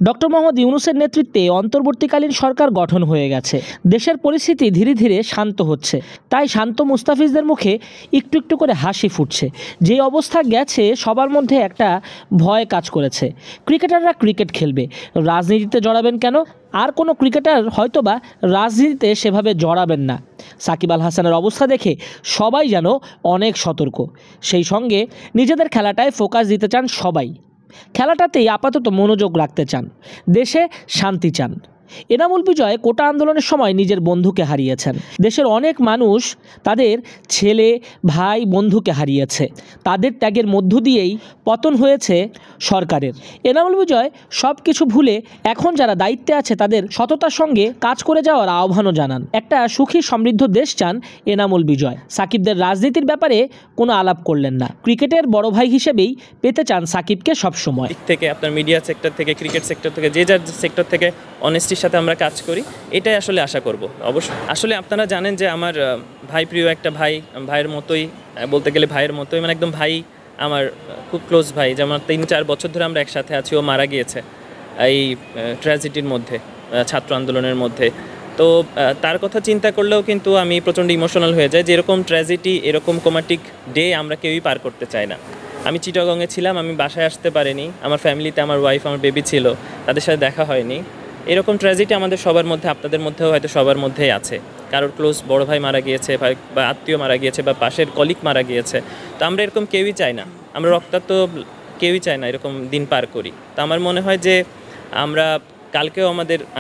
Doctor Mohammad ইউনূসের নেতৃত্বে অন্তর্বর্তীকালীন সরকার গঠন হয়ে গেছে। দেশের পরিস্থিতি ধীরে ধীরে শান্ত হচ্ছে, তাই শান্ত মুস্তাফিজদের মুখে একটু একটু করে হাসি ফুটছে। যে অবস্থা গেছে সবার মধ্যে একটা ভয় কাজ করেছে। ক্রিকেটাররা ক্রিকেট খেলবে, রাজনীতিতে জড়াবেন কেন? আর কোনো ক্রিকেটার হয়তোবা রাজনীতিতে সেভাবে জড়াবেন না। সাকিব আল হাসানের অবস্থা দেখে সবাই যেন অনেক সতর্ক। সেই সঙ্গে নিজেদের খেলাটায় ফোকাস দিতে চান সবাই। খেলাটাতেই আপাতত মনোযোগ রাখতে চান, দেশে শান্তি চান। এনামুল বিজয় কোটা আন্দোলনের সময় নিজের বন্ধুকে হারিয়েছেন। দেশের অনেক মানুষ তাদের ছেলে, ভাই, বন্ধুকে হারিয়েছে। তাদের ত্যাগের মধ্য দিয়েই পতন হয়েছে সরকারের। এনামুল বিজয় সব কিছু ভুলে এখন যারা দায়িত্বে আছে তাদের সততার সঙ্গে কাজ করে যাওয়ার আহ্বানও জানান। একটা সুখী সমৃদ্ধ দেশ চান এনামুল বিজয়। সাকিবদের রাজনীতির ব্যাপারে কোনো আলাপ করলেন না। ক্রিকেটের বড় ভাই হিসেবেই পেতে চান সাকিবকে সবসময়। দিক থেকে আপনার মিডিয়া সেক্টর থেকে, ক্রিকেট সেক্টর থেকে, যে যার সেক্টর থেকে অনেস্টির সাথে আমরা কাজ করি, এটাই আসলে আশা করব। অবশ্যই আসলে আপনারা জানেন যে আমার ভাই প্রিয় একটা ভাইয়ের মতোই, বলতে গেলে ভাইয়ের মতোই, মানে একদম ভাই, আমার খুব ক্লোজ ভাই, যেমন 3-4 বছর ধরে আমরা একসাথে আছি। ও মারা গিয়েছে এই ট্র্যাজেডির মধ্যে, ছাত্র আন্দোলনের মধ্যে। তো তার কথা চিন্তা করলেও কিন্তু আমি প্রচণ্ড ইমোশনাল হয়ে যাই যে এরকম ট্র্যাজেডি, এরকম কোমাটিক ডে আমরা কেউই পার করতে চাই না। আমি চিটাগংয়ে ছিলাম, আমি বাসায় আসতে পারিনি। আমার ফ্যামিলিতে আমার ওয়াইফ, আমার বেবি ছিল, তাদের সাথে দেখা হয়নি। এরকম ট্র্যাজেডি আমাদের সবার মধ্যে, আপনাদের মধ্যেও হয়তো সবার মধ্যেই আছে। কারোর ক্লোজ বড় ভাই মারা গিয়েছে, বা আত্মীয় মারা গিয়েছে, বা পাশের কলিগ মারা গিয়েছে। তো আমরা এরকম কেউই চাই না, আমরা রক্তাক্ত কেউই চাই না এরকম দিন পার করি। তো আমার মনে হয় যে আমরা কালকেও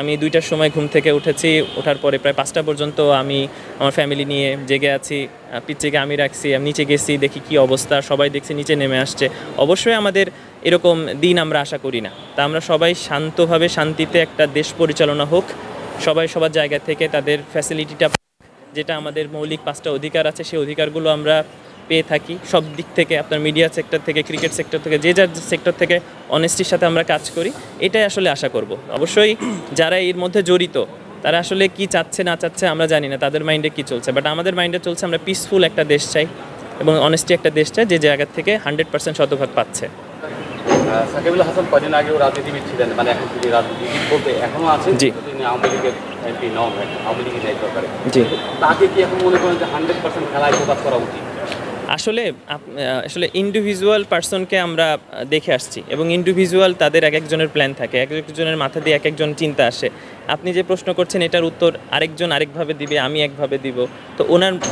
আমি 2টার সময় ঘুম থেকে উঠেছি, ওঠার পরে প্রায় 5টা পর্যন্ত আমি আমার ফ্যামিলি নিয়ে জেগে আছি। পিচ্চিকে আমি রাখছি, আমি নিচে গেছি, দেখি কি অবস্থা, সবাই দেখছি নিচে নেমে আসছে। অবশ্যই আমাদের এরকম দিন আমরা আশা করি না। তা আমরা সবাই শান্তভাবে, শান্তিতে একটা দেশ পরিচালনা হোক, সবাই সবার জায়গা থেকে তাদের ফ্যাসিলিটিটা, যেটা আমাদের মৌলিক 5টা অধিকার আছে, সেই অধিকারগুলো আমরা পেয়ে থাকি সব দিক থেকে, আপনার মিডিয়া সেক্টর থেকে, ক্রিকেট সেক্টর থেকে, যে যার সেক্টর থেকে অনেস্টির সাথে আমরা কাজ করি, এটাই আসলে আশা করব। অবশ্যই যারা এর মধ্যে জড়িত তারা আসলে কি চাচ্ছে না চাচ্ছে আমরা জানি না, তাদের মাইন্ডে কি চলছে, বাট আমাদের মাইন্ডে চলছে আমরা পিসফুল একটা দেশ চাই এবং অনেস্টি একটা দেশ চাই, যে জায়গা থেকে 100% শতভাগ পাচ্ছে। সাকিব আল হাসান কদিন আগেও রাজনীতিবিদ ছিলেন, মানে এখন তিনি রাজনীতিবিদ বলতে এখনও আছেন। জি, তিনি আওয়ামী লীগের এমপি নন, আওয়ামী লীগের দায়িত্ব করেন। জি, তাকে কি এখন মনে করেন যে 100% খেলায় ফোকাস করা উচিত? আসলে ইন্ডিভিজুয়াল পার্সনকে আমরা দেখে আসছি, এবং ইন্ডিভিজুয়াল তাদের এক একজনের প্ল্যান থাকে, এক একজনের মাথা দিয়ে এক একজন চিন্তা আসে। আপনি যে প্রশ্ন করছেন এটার উত্তর আরেকজন আরেকভাবে দিবে, আমি একভাবে দিব। তো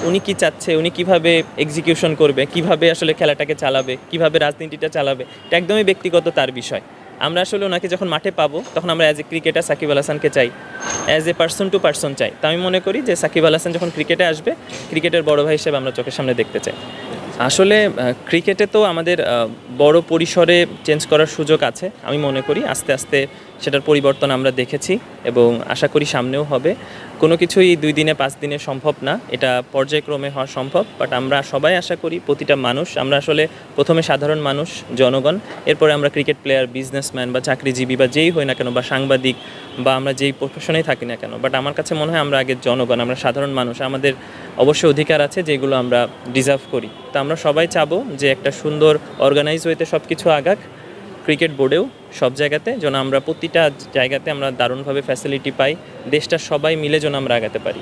উনি কি চাচ্ছে, উনি কিভাবে এক্সিকিউশন করবে, কিভাবে আসলে খেলাটাকে চালাবে, কিভাবে রাজনীতিটা চালাবে, এটা একদমই ব্যক্তিগত তার বিষয়। আমরা আসলে ওনাকে যখন মাঠে পাবো তখন আমরা as a cricketer Shakib Al হাসানকে চাই, as a person to person চাই। তো আমি মনে করি যে সাকিব আল হাসান যখন ক্রিকেটে আসবে, ক্রিকেটের বড় ভাই হিসেবে আমরা চোখের সামনে দেখতে চাই। আসলে ক্রিকেটে তো আমাদের বড় পরিসরে চেঞ্জ করার সুযোগ আছে। আমি মনে করি আস্তে আস্তে সেটার পরিবর্তন আমরা দেখেছি এবং আশা করি সামনেও হবে। কোনো কিছুই 2 দিনে 5 দিনে সম্ভব না, এটা পর্যায়ক্রমে হওয়া সম্ভব। বাট আমরা সবাই আশা করি, প্রতিটা মানুষ, আমরা আসলে প্রথমে সাধারণ মানুষ, জনগণ, এরপরে আমরা ক্রিকেট প্লেয়ার, বিজনেসম্যান বা চাকরিজীবী বা যেই হই না কেন, বা সাংবাদিক, বা আমরা যেই প্রফেশনেই থাকি না কেন, বাট আমার কাছে মনে হয় আমরা আগে জনগণ, আমরা সাধারণ মানুষ, আমাদের অবশ্যই অধিকার আছে যেগুলো আমরা ডিজার্ভ করি। তো আমরা সবাই চাবো যে একটা সুন্দর অর্গানাইজ ওয়েতে সব কিছু আগাক, ক্রিকেট বোর্ডেও, সব জায়গাতে, যেন আমরা প্রতিটা জায়গাতে আমরা দারুণভাবে ফ্যাসিলিটি পাই, দেশটা সবাই মিলে যেন আমরা আগাতে পারি।